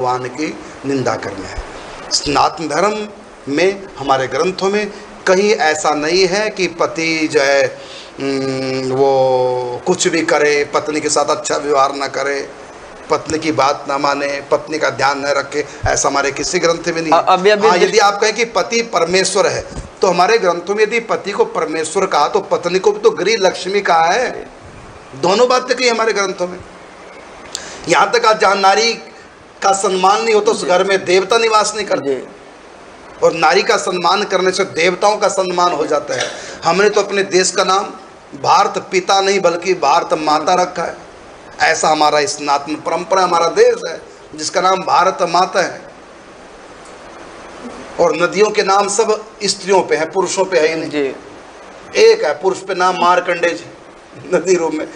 भगवान की निंदा करना है। सनातन धर्म में हमारे ग्रंथों में कहीं ऐसा नहीं है कि पति जो है वो कुछ भी करे, पत्नी के साथ अच्छा व्यवहार ना करे, पत्नी की बात ना माने, पत्नी का ध्यान न रखे, ऐसा हमारे किसी ग्रंथ में नहीं है। हाँ, यदि आप कहें कि पति परमेश्वर है तो हमारे ग्रंथों में यदि पति को परमेश्वर कहा तो पत्नी को भी तो गृह लक्ष्मी कहा है। दोनों बातें कही हमारे ग्रंथों में। यहाँ तक आज जहाँ नारी का सम्मान नहीं होता उस घर में देवता निवास नहीं करते, और नारी का सम्मान करने से देवताओं का सम्मान हो जाता है। हमने तो अपने देश का नाम भारत पिता नहीं बल्कि भारत माता रखा है। ऐसा हमारा सनातन परंपरा, हमारा देश है जिसका नाम भारत माता है। और नदियों के नाम सब स्त्रियों पे है, पुरुषों पे है ही नहीं। एक है पुरुष पे नाम मार्कंडेय नदी रूप में,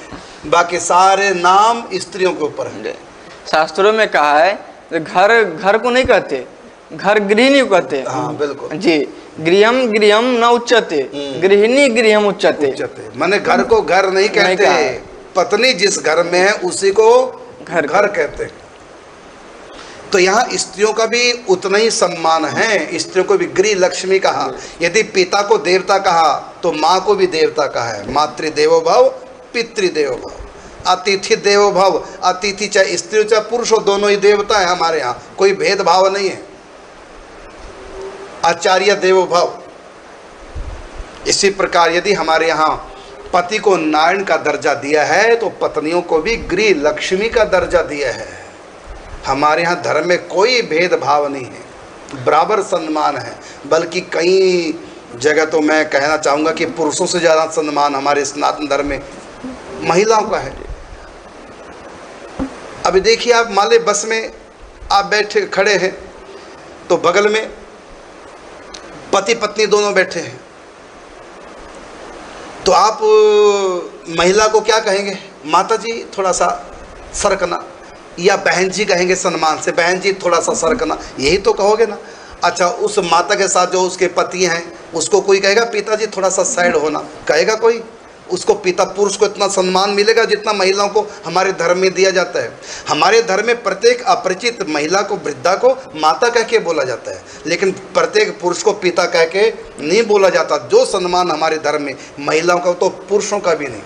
बाकी सारे नाम स्त्रियों के ऊपर है। शास्त्रों में कहा है घर घर को नहीं कहते, घर गृहिणी को कहते। हाँ बिल्कुल जी, गृहम गृहम न उच्चते, गृहिणी गृहम उच्चते। माने घर को घर नहीं कहते, पत्नी जिस घर में है उसी को घर कहते। तो यहाँ स्त्रियों का भी उतना ही सम्मान है। स्त्रियों को भी गृह लक्ष्मी कहा। यदि पिता को देवता कहा तो माँ को भी देवता कहा है। मातृदेवो भव पितृदेवो भव, अतिथि देवो भव। अतिथि चाहे स्त्री हो चाहे पुरुष हो, दोनों ही देवता है हमारे यहाँ, कोई भेदभाव नहीं है। आचार्य देवो भव। इसी प्रकार यदि हमारे यहाँ पति को नारायण का दर्जा दिया है तो पत्नियों को भी गृह लक्ष्मी का दर्जा दिया है। हमारे यहाँ धर्म में कोई भेदभाव नहीं है, बराबर सम्मान है। बल्कि कई जगह तो मैं कहना चाहूँगा कि पुरुषों से ज़्यादा सम्मान हमारे सनातन धर्म में महिलाओं का है। अभी देखिए आप मान ले बस में आप बैठे खड़े हैं तो बगल में पति पत्नी दोनों बैठे हैं, तो आप महिला को क्या कहेंगे? माता जी थोड़ा सा सरकना, या बहन जी कहेंगे सम्मान से, बहन जी थोड़ा सा सरकना, यही तो कहोगे ना। अच्छा, उस माता के साथ जो उसके पति हैं उसको कोई कहेगा पिताजी थोड़ा सा साइड होना? कहेगा कोई? उसको पिता पुरुष को इतना सम्मान मिलेगा जितना महिलाओं को हमारे धर्म में दिया जाता है। हमारे धर्म में प्रत्येक अपरिचित महिला को, वृद्धा को माता कह के बोला जाता है, लेकिन प्रत्येक पुरुष को पिता कह के नहीं बोला जाता। जो सम्मान हमारे धर्म में महिलाओं का तो पुरुषों का भी नहीं।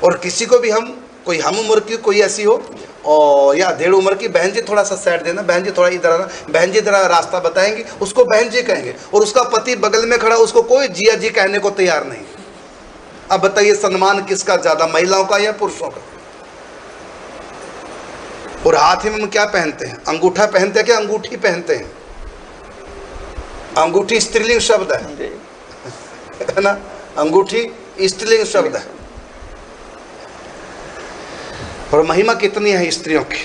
और किसी को भी हम, कोई हम उम्र की कोई ऐसी हो और या डेढ़ उम्र की, बहन जी थोड़ा सा साइड देना, बहन जी थोड़ा इधर आना, बहन जी इधर रास्ता बताएंगे, उसको बहन जी कहेंगे। और उसका पति बगल में खड़ा, उसको कोई जिया जी कहने को तैयार नहीं। अब बताइए सम्मान किसका ज्यादा, महिलाओं का या पुरुषों का? और हाथ में हम क्या पहनते हैं? अंगूठा पहनते हैं कि अंगूठी पहनते हैं? अंगूठी स्त्रीलिंग शब्द है ना, अंगूठी स्त्रीलिंग शब्द है। और महिमा कितनी है स्त्रियों की।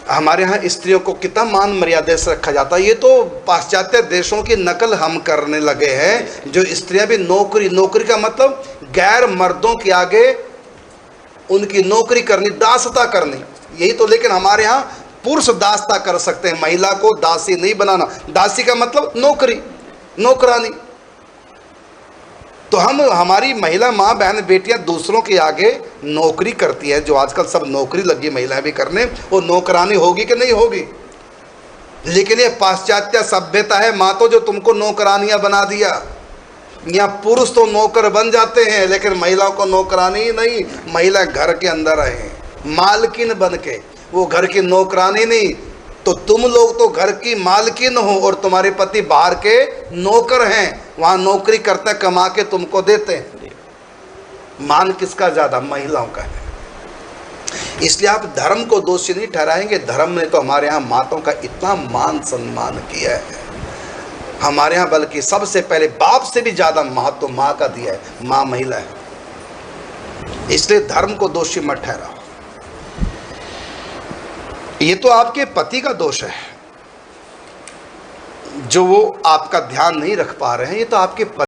हमारे यहाँ स्त्रियों को कितना मान मर्यादा से रखा जाता है। ये तो पाश्चात्य देशों की नकल हम करने लगे हैं, जो स्त्रियां भी नौकरी, नौकरी का मतलब गैर मर्दों के आगे उनकी नौकरी करनी, दासता करनी, यही तो। लेकिन हमारे यहाँ पुरुष दासता कर सकते हैं, महिला को दासी नहीं बनाना। दासी का मतलब नौकरी, नौकरानी। तो हम, हमारी महिला माँ बहन बेटियां दूसरों के आगे नौकरी करती है, जो आजकल सब नौकरी लगी महिलाएं भी करने, वो नौकरानी होगी कि नहीं होगी? लेकिन ये पाश्चात्य सभ्यता है, माँ तो जो तुमको नौकरानियां बना दिया। यहाँ पुरुष तो नौकर बन जाते हैं लेकिन महिलाओं को नौकरानी नहीं। महिला घर के अंदर रहे मालकिन बन के, वो घर की नौकरानी नहीं। तो तुम लोग तो घर की मालकिन हो और तुम्हारे पति बाहर के नौकर हैं, वहां नौकरी करते कमा के तुमको देते हैं। मान किसका ज्यादा? महिलाओं का है। इसलिए आप धर्म को दोषी नहीं ठहराएंगे। धर्म ने तो हमारे यहाँ माताओं का इतना मान सम्मान किया है हमारे यहाँ, बल्कि सबसे पहले बाप से भी ज्यादा महत्व माँ का दिया है। माँ महिला है, इसलिए धर्म को दोषी मत ठहराओ। ये तो आपके पति का दोष है जो वो आपका ध्यान नहीं रख पा रहे हैं। ये तो आपके